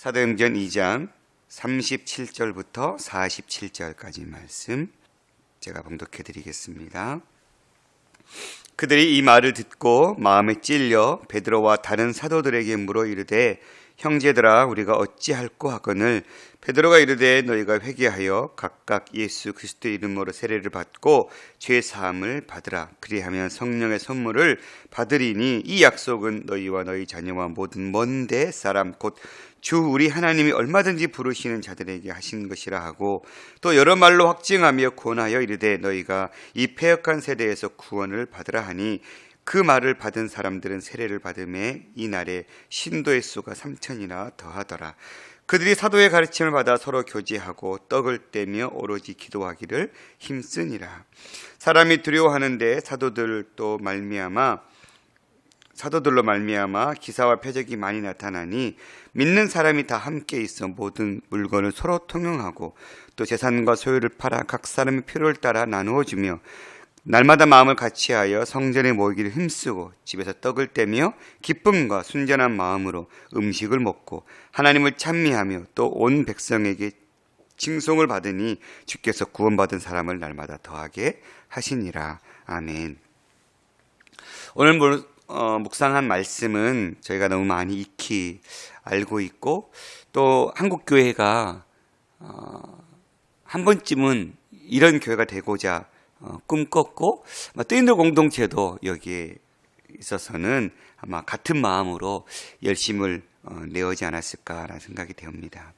사도행전 2장 37절부터 47절까지 말씀 제가 봉독해 드리겠습니다. 그들이 이 말을 듣고 마음에 찔려 베드로와 다른 사도들에게 물어 이르되 형제들아 우리가 어찌할꼬 하거늘 베드로가 이르되 너희가 회개하여 각각 예수 그리스도의 이름으로 세례를 받고 죄 사함을 받으라. 그리하면 성령의 선물을 받으리니 이 약속은 너희와 너희 자녀와 모든 먼데 사람 곧 주 우리 하나님이 얼마든지 부르시는 자들에게 하신 것이라 하고 또 여러 말로 확증하며 권하여 이르되 너희가 이 패역한 세대에서 구원을 받으라 하니 그 말을 받은 사람들은 세례를 받음에 이날에 신도의 수가 3,000이나 더하더라. 그들이 사도의 가르침을 받아 서로 교제하고 떡을 떼며 오로지 기도하기를 힘쓰니라. 사람이 두려워하는데 사도들로 말미암아 기사와 표적이 많이 나타나니 믿는 사람이 다 함께 있어 모든 물건을 서로 통용하고 또 재산과 소유를 팔아 각 사람의 필요를 따라 나누어 주며 날마다 마음을 같이하여 성전에 모이기를 힘쓰고 집에서 떡을 떼며 기쁨과 순전한 마음으로 음식을 먹고 하나님을 찬미하며 또 온 백성에게 칭송을 받으니 주께서 구원받은 사람을 날마다 더하게 하시니라. 아멘. 오늘 묵상한 말씀은 저희가 너무 많이 익히 알고 있고 또 한국교회가 한 번쯤은 이런 교회가 되고자 꿈꿨고 또 인도 공동체도 여기에 있어서는 아마 같은 마음으로 열심을 내오지 않았을까라는 생각이 되옵니다.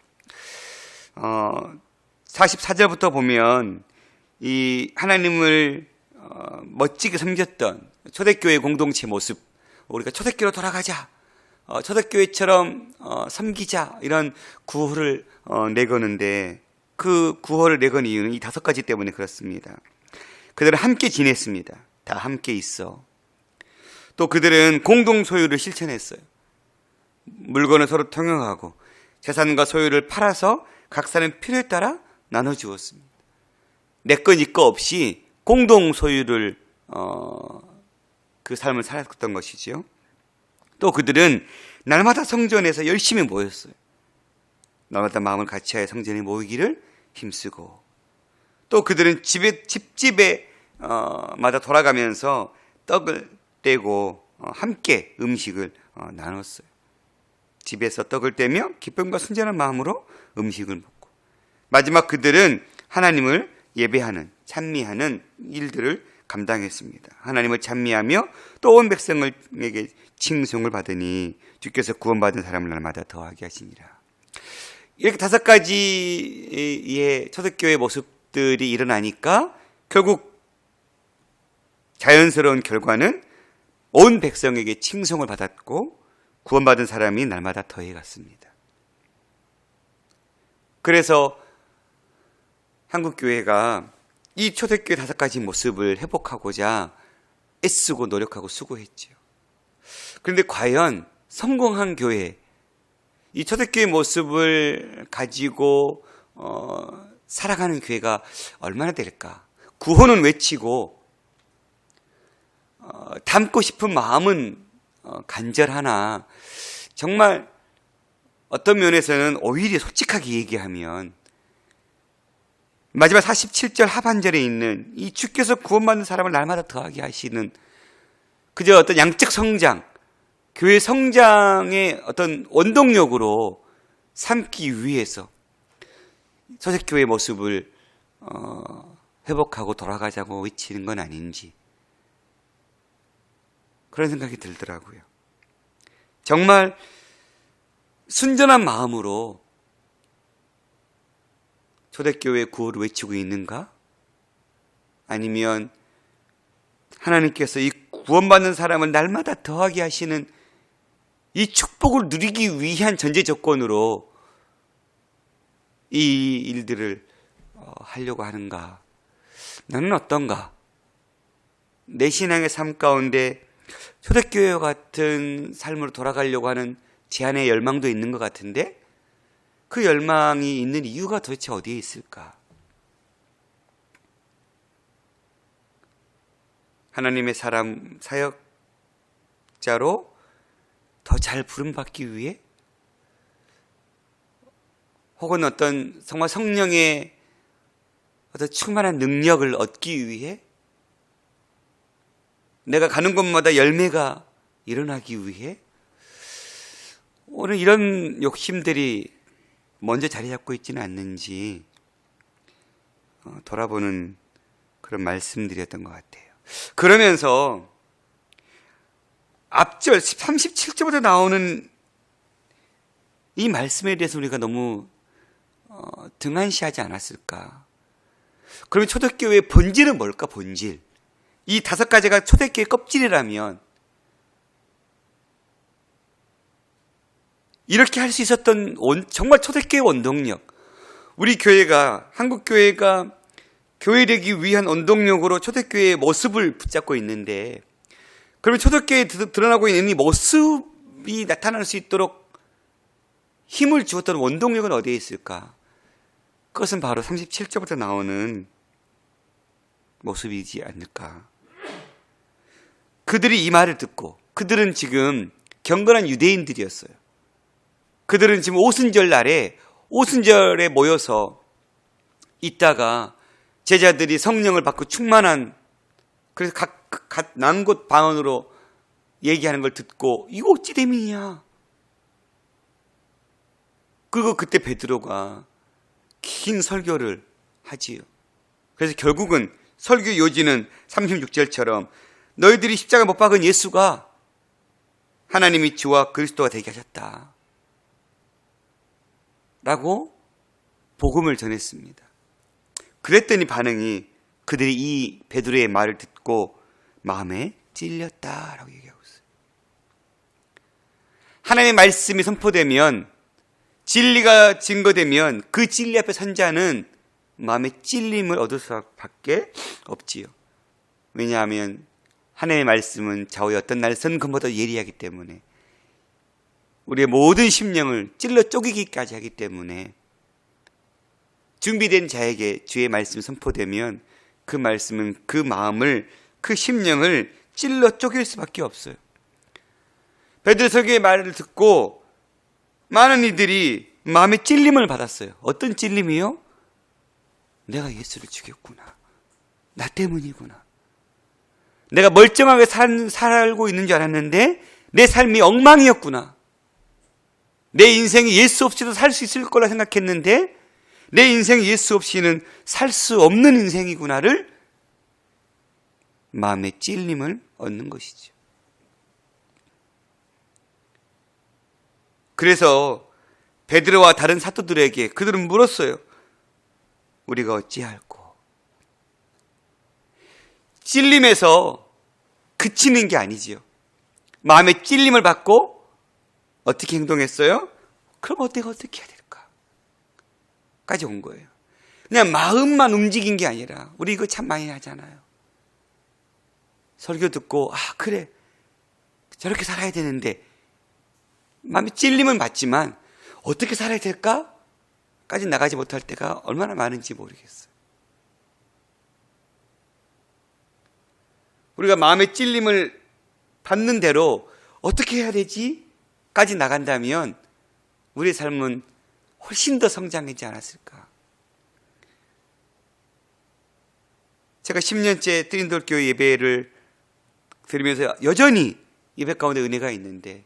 44절부터 보면 이 하나님을 멋지게 섬겼던 초대교회 공동체 모습, 우리가 초대교회로 돌아가자, 초대교회처럼 섬기자, 이런 구호를 내거는데 그 구호를 내건 이유는 이 5가지 때문에 그렇습니다. 그들은 함께 지냈습니다. 다 함께 있어. 또 그들은 공동 소유를 실천했어요. 물건을 서로 통용하고 재산과 소유를 팔아서 각 사람 필요에 따라 나눠주었습니다. 내 거 니 거 없이 공동 소유를 그 삶을 살았던 것이지요. 또 그들은 날마다 성전에서 열심히 모였어요. 날마다 마음을 같이하여 성전에 모이기를 힘쓰고 또 그들은 집집에 마다 돌아가면서 떡을 떼고 함께 음식을 나눴어요. 집에서 떡을 떼며 기쁨과 순전한 마음으로 음식을 먹고 마지막 그들은 하나님을 예배하는 찬미하는 일들을 감당했습니다. 하나님을 찬미하며 또 온 백성에게 칭송을 받으니 주께서 구원받은 사람을 날마다 더하게 하시니라. 이렇게 5가지의 초대교회 모습들이 일어나니까 결국 자연스러운 결과는 온 백성에게 칭송을 받았고 구원받은 사람이 날마다 더해갔습니다. 그래서 한국교회가 이 초대교회 5가지 모습을 회복하고자 애쓰고 노력하고 수고했죠. 그런데 과연 성공한 교회, 이 초대교회 모습을 가지고 살아가는 교회가 얼마나 될까? 구호는 외치고 담고 싶은 마음은 간절하나 정말 어떤 면에서는 오히려 솔직하게 얘기하면 마지막 47절 하반절에 있는 이 주께서 구원받는 사람을 날마다 더하게 하시는 그저 어떤 양적 성장, 교회 성장의 어떤 원동력으로 삼기 위해서 초대교회의 모습을 회복하고 돌아가자고 외치는 건 아닌지 그런 생각이 들더라고요. 정말 순전한 마음으로 초대교회의 구호를 외치고 있는가? 아니면 하나님께서 이 구원받는 사람을 날마다 더하게 하시는 이 축복을 누리기 위한 전제 조건으로 이 일들을 하려고 하는가? 나는 어떤가? 내 신앙의 삶 가운데 초대교회와 같은 삶으로 돌아가려고 하는 제 안에 열망도 있는 것 같은데 그 열망이 있는 이유가 도대체 어디에 있을까? 하나님의 사역자로 더 잘 부름받기 위해 혹은 어떤 정말 성령의 어떤 충만한 능력을 얻기 위해, 내가 가는 곳마다 열매가 일어나기 위해 오늘 이런 욕심들이 먼저 자리 잡고 있지는 않는지 돌아보는 그런 말씀들이었던 것 같아요. 그러면서 앞절 37절부터 나오는 이 말씀에 대해서 우리가 너무 등한시하지 않았을까? 그러면 초대교회의 본질은 뭘까? 본질. 이 5가지가 초대교회의 껍질이라면 이렇게 할 수 있었던 정말 초대교회의 원동력, 우리 교회가, 한국교회가 교회되기 위한 원동력으로 초대교회의 모습을 붙잡고 있는데, 그러면 초대교회에 드러나고 있는 이 모습이 나타날 수 있도록 힘을 주었던 원동력은 어디에 있을까? 그것은 바로 37절부터 나오는 모습이지 않을까? 그들이 이 말을 듣고, 그들은 지금 경건한 유대인들이었어요. 그들은 지금 오순절에 모여서 있다가 제자들이 성령을 받고 충만한, 그래서 각 난 곳 방언으로 얘기하는 걸 듣고 이거 어찌 됨이냐. 그리고 그때 베드로가 긴 설교를 하지요. 그래서 결국은 설교 요지는 36절처럼 너희들이 십자가 못 박은 예수가 하나님이 주와 그리스도가 되게 하셨다 라고 복음을 전했습니다. 그랬더니 반응이, 그들이 이 베드로의 말을 듣고 마음에 찔렸다라고 얘기하고 있어요. 하나님의 말씀이 선포되면, 진리가 증거되면 그 진리 앞에 선 자는 마음의 찔림을 얻을 수밖에 없지요. 왜냐하면 하나님의 말씀은 좌우의 어떤 날 선금보다 예리하기 때문에, 우리의 모든 심령을 찔러 쪼개기까지 하기 때문에 준비된 자에게 주의 말씀이 선포되면 그 말씀은 그 마음을, 그 심령을 찔러 쪼갤 수밖에 없어요. 베드로 설교의 말을 듣고 많은 이들이 마음의 찔림을 받았어요. 어떤 찔림이요? 내가 예수를 죽였구나. 나 때문이구나. 내가 멀쩡하게 살고 있는 줄 알았는데 내 삶이 엉망이었구나. 내 인생이 예수 없이도 살 수 있을 거라 생각했는데 내 인생이 예수 없이는 살 수 없는 인생이구나를 마음의 찔림을 얻는 것이죠. 그래서 베드로와 다른 사도들에게 그들은 물었어요. 우리가 어찌할꼬? 찔림에서 그치는 게 아니지요. 마음의 찔림을 받고 어떻게 행동했어요? 그럼 내가 어떻게 해야 될까? 까지 온 거예요. 그냥 마음만 움직인 게 아니라, 우리 이거 참 많이 하잖아요. 설교 듣고 그래 저렇게 살아야 되는데 마음의 찔림은 받지만 어떻게 살아야 될까? 까지 나가지 못할 때가 얼마나 많은지 모르겠어요. 우리가 마음의 찔림을 받는 대로 어떻게 해야 되지? 까지 나간다면 우리의 삶은 훨씬 더 성장하지 않았을까? 제가 10년째 뜨린돌교회 예배를 드리면서 여전히 예배 가운데 은혜가 있는데,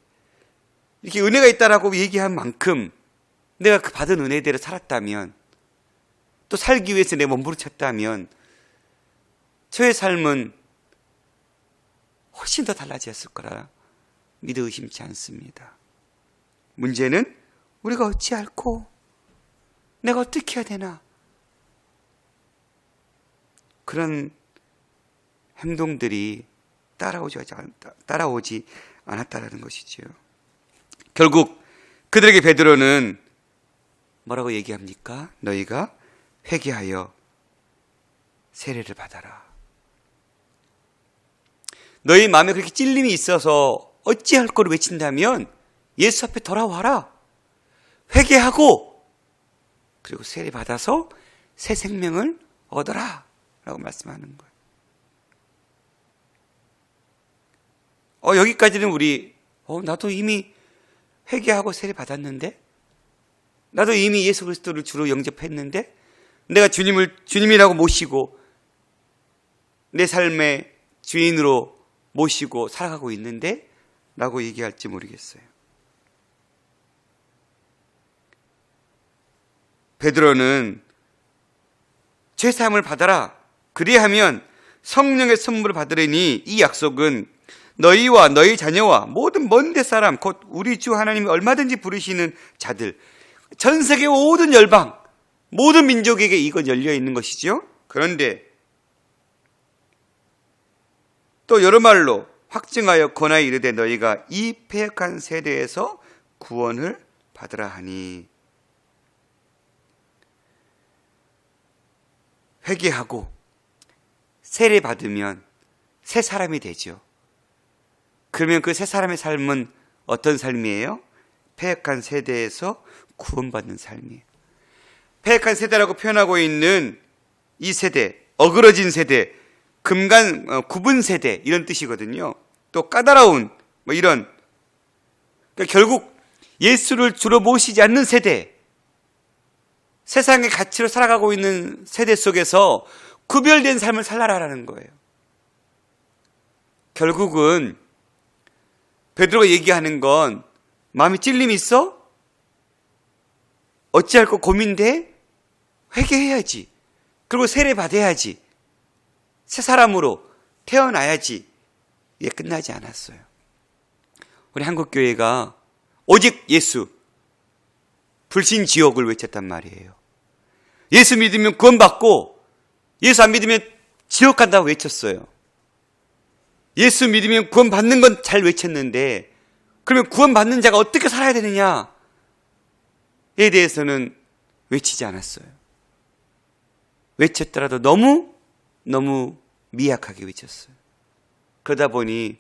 이렇게 은혜가 있다라고 얘기한 만큼 내가 그 받은 은혜대로 살았다면, 또 살기 위해서 내 몸부림쳤다면 저의 삶은 훨씬 더 달라졌을 거라 믿어 의심치 않습니다. 문제는 우리가 어찌할꼬? 내가 어떻게 해야 되나? 그런 행동들이 따라오지 않았다라는 것이지요. 결국 그들에게 베드로는 뭐라고 얘기합니까? 너희가 회개하여 세례를 받아라. 너희 마음에 그렇게 찔림이 있어서 어찌할 거를 외친다면 예수 앞에 돌아와라. 회개하고 그리고 세례 받아서 새 생명을 얻어라 라고 말씀하는 거예요. 여기까지는 우리 나도 이미 회개하고 세례 받았는데 나도 이미 예수 그리스도를 주로 영접했는데 내가 주님을 주님이라고 모시고 내 삶의 주인으로 모시고 살아가고 있는데 라고 얘기할지 모르겠어요. 베드로는 죄사함을 받아라. 그리하면 성령의 선물을 받으리니 이 약속은 너희와 너희 자녀와 모든 먼데 사람 곧 우리 주 하나님이 얼마든지 부르시는 자들, 전 세계 모든 열방, 모든 민족에게 이건 열려 있는 것이죠. 그런데 또 여러 말로 확증하여 권하여 이르되 너희가 이 패역한 세대에서 구원을 받으라 하니, 회개하고 세례 받으면 새 사람이 되죠. 그러면 그 새 사람의 삶은 어떤 삶이에요? 패역한 세대에서 구원받는 삶이에요. 패역한 세대라고 표현하고 있는 이 세대, 어그러진 세대, 구분 세대 이런 뜻이거든요. 또 까다로운 이런, 그러니까 결국 예수를 주로 모시지 않는 세대, 세상의 가치로 살아가고 있는 세대 속에서 구별된 삶을 살아라라는 거예요. 결국은 베드로가 얘기하는 건 마음에 찔림이 있어? 어찌할 거 고민돼? 회개해야지. 그리고 세례 받아야지. 새 사람으로 태어나야지. 이게 끝나지 않았어요. 우리 한국교회가 오직 예수, 불신지옥을 외쳤단 말이에요. 예수 믿으면 구원받고 예수 안 믿으면 지옥 간다고 외쳤어요. 예수 믿으면 구원받는 건 잘 외쳤는데 그러면 구원받는 자가 어떻게 살아야 되느냐에 대해서는 외치지 않았어요. 외쳤더라도 너무 미약하게 외쳤어요. 그러다 보니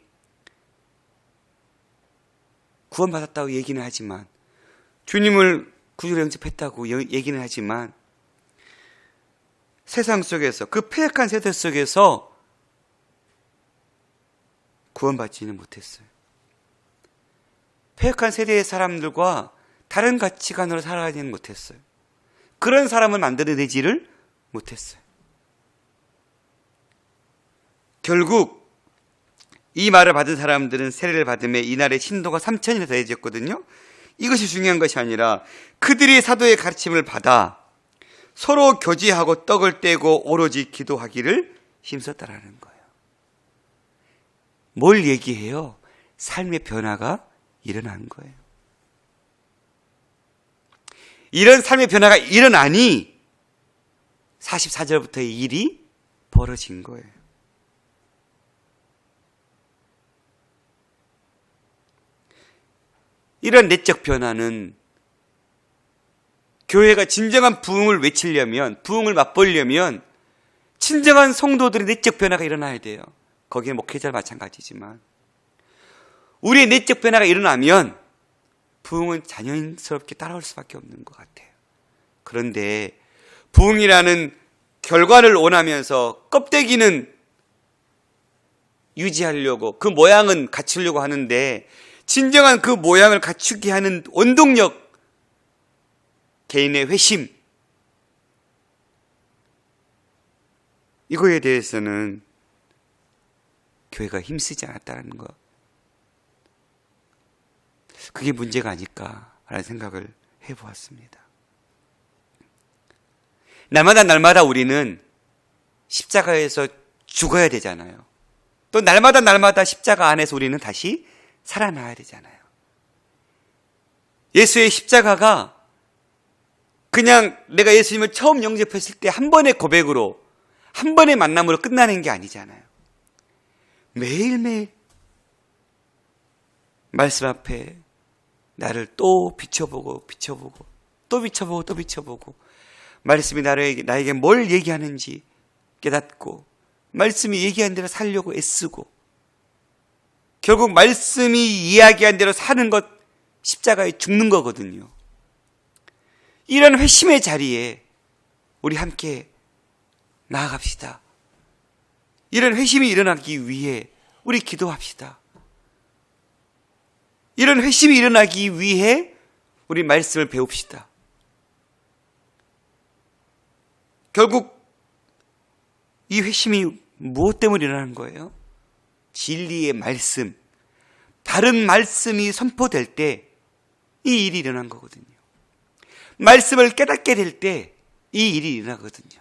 구원받았다고 얘기는 하지만, 주님을 구주로 영접했다고 얘기는 하지만 세상 속에서, 그 패역한 세대 속에서 구원받지는 못했어요. 패역한 세대의 사람들과 다른 가치관으로 살아가지는 못했어요. 그런 사람을 만들어내지를 못했어요. 결국 이 말을 받은 사람들은 세례를 받음에 이날의 신도가 3,000이나 더해졌거든요. 이것이 중요한 것이 아니라 그들이 사도의 가르침을 받아 서로 교제하고 떡을 떼고 오로지 기도하기를 힘썼다라는 거예요. 뭘 얘기해요? 삶의 변화가 일어난 거예요. 이런 삶의 변화가 일어나니 44절부터의 일이 벌어진 거예요. 이런 내적 변화는 교회가 진정한 부흥을 외치려면, 부흥을 맛보려면 진정한 성도들의 내적 변화가 일어나야 돼요. 거기에 목회자 마찬가지지만 우리의 내적 변화가 일어나면 부흥은 자연스럽게 따라올 수밖에 없는 것 같아요. 그런데 부흥이라는 결과를 원하면서 껍데기는 유지하려고, 그 모양은 갖추려고 하는데 진정한 그 모양을 갖추게 하는 원동력, 개인의 회심, 이거에 대해서는 교회가 힘쓰지 않았다는 것, 그게 문제가 아닐까라는 생각을 해보았습니다. 날마다 우리는 십자가에서 죽어야 되잖아요. 또 날마다 십자가 안에서 우리는 다시 살아나야 되잖아요. 예수의 십자가가 그냥 내가 예수님을 처음 영접했을 때 한 번의 고백으로, 한 번의 만남으로 끝나는 게 아니잖아요. 매일매일 말씀 앞에 나를 또 비춰보고 또 비춰보고 말씀이 나에게 뭘 얘기하는지 깨닫고 말씀이 얘기한 대로 살려고 애쓰고, 결국 말씀이 이야기한 대로 사는 것, 십자가에 죽는 거거든요. 이런 회심의 자리에 우리 함께 나아갑시다. 이런 회심이 일어나기 위해 우리 기도합시다. 이런 회심이 일어나기 위해 우리 말씀을 배웁시다. 결국 이 회심이 무엇 때문에 일어나는 거예요? 진리의 말씀, 바른 말씀이 선포될 때 이 일이 일어난 거거든요. 말씀을 깨닫게 될 때 이 일이 일어나거든요.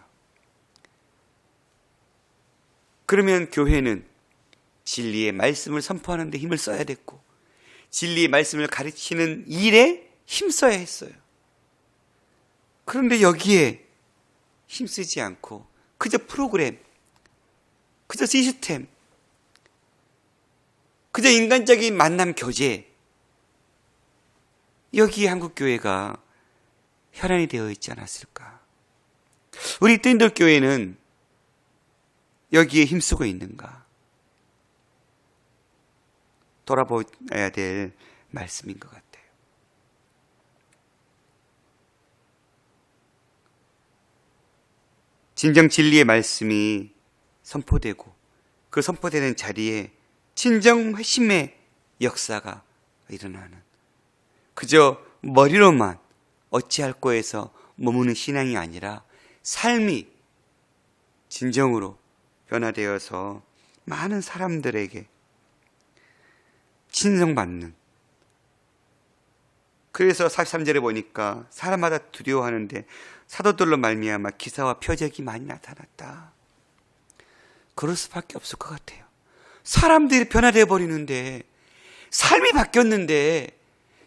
그러면 교회는 진리의 말씀을 선포하는 데 힘을 써야 됐고, 진리의 말씀을 가르치는 일에 힘써야 했어요. 그런데 여기에 힘쓰지 않고 그저 프로그램, 그저 시스템, 그저 인간적인 만남 교제, 여기에 한국교회가 혈안이 되어 있지 않았을까? 우리 뜨인들 교회는 여기에 힘쓰고 있는가? 돌아봐야 될 말씀인 것 같아요. 진정 진리의 말씀이 선포되고 그 선포되는 자리에 진정 회심의 역사가 일어나는, 그저 머리로만 어찌할꼬 해서 머무는 신앙이 아니라 삶이 진정으로 변화되어서 많은 사람들에게 친성받는. 그래서 43절에 보니까 사람마다 두려워하는데 사도들로 말미암아 기사와 표적이 많이 나타났다. 그럴 수밖에 없을 것 같아요. 사람들이 변화되어 버리는데, 삶이 바뀌었는데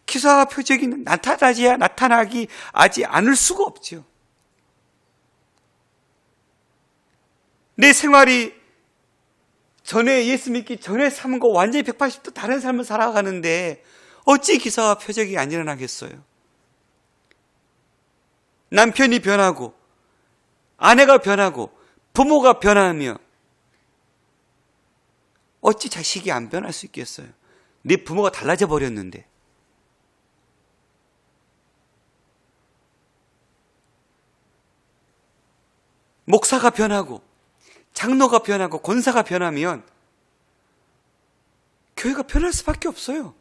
기사와 표적이 나타나기 하지 않을 수가 없죠. 내 생활이 전에 예수 믿기 전에 삶은 거 완전히 180도 다른 삶을 살아가는데 어찌 기사와 표적이 안 일어나겠어요? 남편이 변하고 아내가 변하고 부모가 변하며 어찌 자식이 안 변할 수 있겠어요? 내 부모가 달라져 버렸는데. 목사가 변하고 장로가 변하고 권사가 변하면 교회가 변할 수밖에 없어요.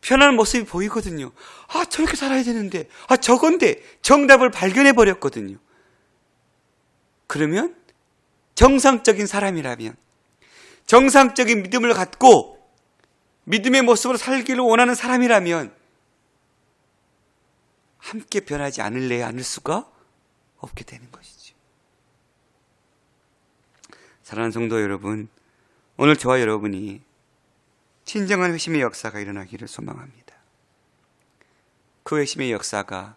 변하는 모습이 보이거든요. 아, 저렇게 살아야 되는데, 아, 저건데 정답을 발견해 버렸거든요. 그러면 정상적인 사람이라면, 정상적인 믿음을 갖고 믿음의 모습으로 살기를 원하는 사람이라면 함께 변하지 않을 수가 없게 되는 것이죠. 사랑하는 성도 여러분, 오늘 저와 여러분이 진정한 회심의 역사가 일어나기를 소망합니다. 그 회심의 역사가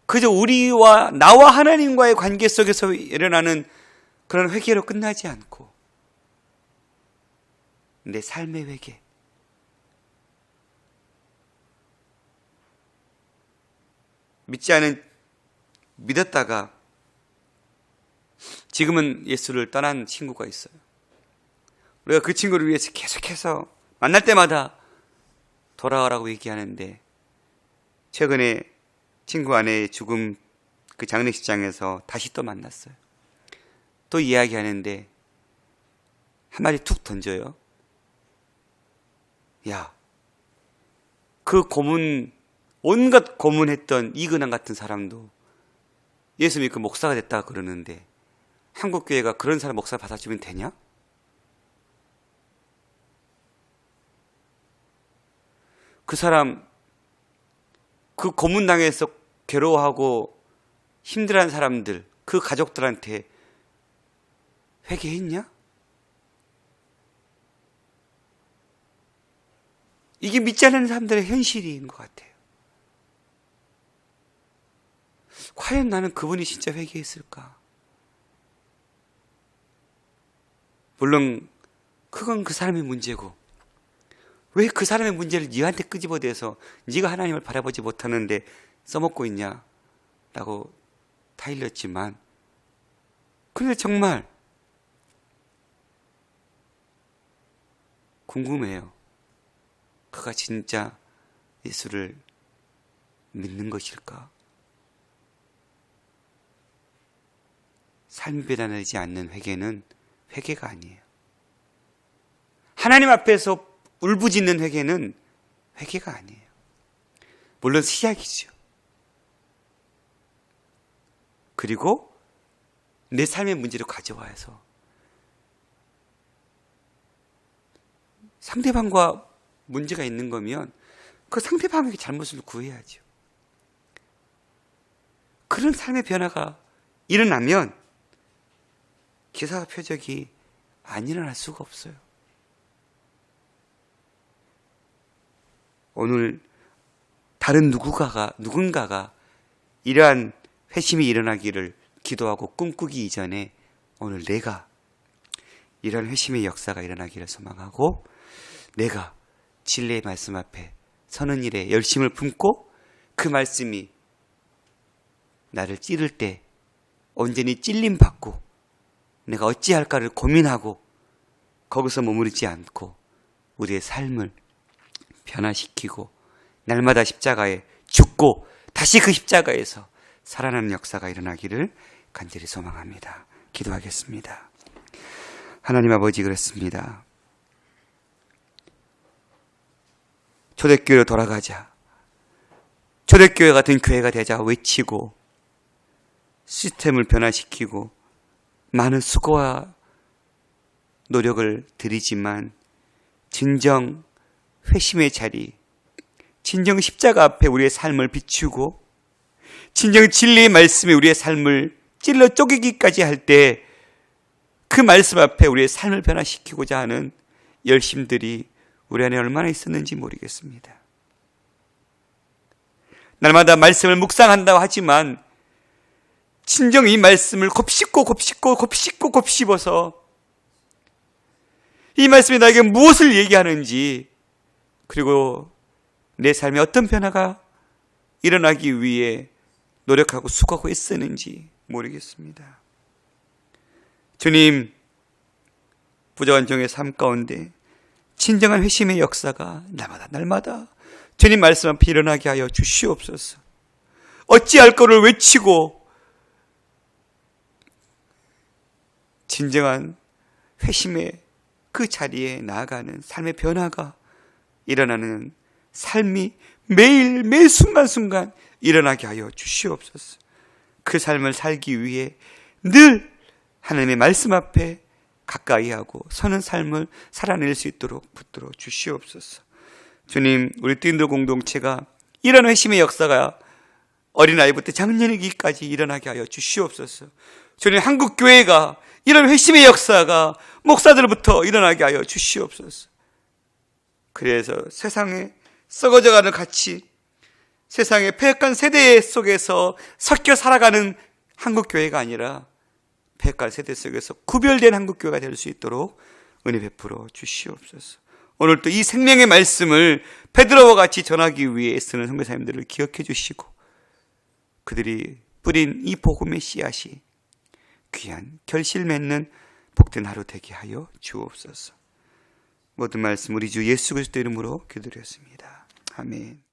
그저 나와 하나님과의 관계 속에서 일어나는 그런 회개로 끝나지 않고 내 삶의 회개, 믿었다가 지금은 예수를 떠난 친구가 있어요. 우리가 그 친구를 위해서 계속해서 만날 때마다 돌아오라고 얘기하는데, 최근에 친구 아내의 죽음 그 장례식장에서 다시 또 만났어요. 또 이야기하는데 한마디 툭 던져요. 야, 그 온갖 고문했던 이근환 같은 사람도 예수 믿고 목사가 됐다 그러는데 한국교회가 그런 사람 목사 받아주면 되냐? 그 사람 그 고문당해서 괴로워하고 힘들어하는 사람들, 그 가족들한테 회개했냐? 이게 믿지 않는 사람들의 현실인 것 같아요. 과연 나는 그분이 진짜 회개했을까? 물론 그건 그 사람의 문제고, 왜 그 사람의 문제를 네한테 끄집어대서 네가 하나님을 바라보지 못하는데 써먹고 있냐? 라고 타일렀지만, 그런데 정말 궁금해요. 그가 진짜 예수를 믿는 것일까? 삶이 변화되지 않는 회개는 회개가 아니에요. 하나님 앞에서 울부짖는 회개는 회개가 아니에요. 물론 시작이죠. 그리고 내 삶의 문제를 가져와서 상대방과 문제가 있는 거면 그 상대방에게 잘못을 구해야죠. 그런 삶의 변화가 일어나면 기사와 표적이 안 일어날 수가 없어요. 오늘 다른 누군가가 이러한 회심이 일어나기를 기도하고 꿈꾸기 이전에 오늘 내가 이러한 회심의 역사가 일어나기를 소망하고, 내가 진리의 말씀 앞에 서는 일에 열심을 품고 그 말씀이 나를 찌를 때 온전히 찔림받고 내가 어찌할까를 고민하고 거기서 머무르지 않고 우리의 삶을 변화시키고 날마다 십자가에 죽고 다시 그 십자가에서 살아나는 역사가 일어나기를 간절히 소망합니다. 기도하겠습니다. 하나님 아버지, 그렇습니다. 초대교회로 돌아가자, 초대교회 같은 교회가 되자 외치고 시스템을 변화시키고 많은 수고와 노력을 들이지만 진정 회심의 자리, 진정 십자가 앞에 우리의 삶을 비추고 진정 진리의 말씀에 우리의 삶을 찔러 쪼개기까지 할 때 그 말씀 앞에 우리의 삶을 변화시키고자 하는 열심들이 우리 안에 얼마나 있었는지 모르겠습니다. 날마다 말씀을 묵상한다고 하지만 진정 이 말씀을 곱씹어서 이 말씀이 나에게 무엇을 얘기하는지, 그리고 내 삶에 어떤 변화가 일어나기 위해 노력하고 수고하고 애쓰는지 모르겠습니다. 주님, 부족한 종의 삶 가운데 진정한 회심의 역사가 날마다 주님 말씀 앞에 일어나게 하여 주시옵소서. 어찌할 거를 외치고 진정한 회심의 그 자리에 나아가는 삶의 변화가 일어나는 삶이 매일 순간순간 일어나게 하여 주시옵소서. 그 삶을 살기 위해 늘 하나님의 말씀 앞에 가까이 하고 서는 삶을 살아낼 수 있도록 붙들어 주시옵소서. 주님, 우리 띠인도 공동체가 이런 회심의 역사가 어린아이부터 장년이기까지 일어나게 하여 주시옵소서. 주님, 한국교회가 이런 회심의 역사가 목사들부터 일어나게 하여 주시옵소서. 그래서 세상에 썩어져가는 가치, 세상의 폐역한 세대 속에서 섞여 살아가는 한국교회가 아니라 폐역한 세대 속에서 구별된 한국교회가 될 수 있도록 은혜 베풀어 주시옵소서. 오늘 또 이 생명의 말씀을 베드로와 같이 전하기 위해 애쓰는 선교사님들을 기억해 주시고 그들이 뿌린 이 복음의 씨앗이 귀한 결실 맺는 복된 하루 되게 하여 주옵소서. 모든 말씀 우리 주 예수 그리스도 이름으로 기도드렸습니다. 아멘.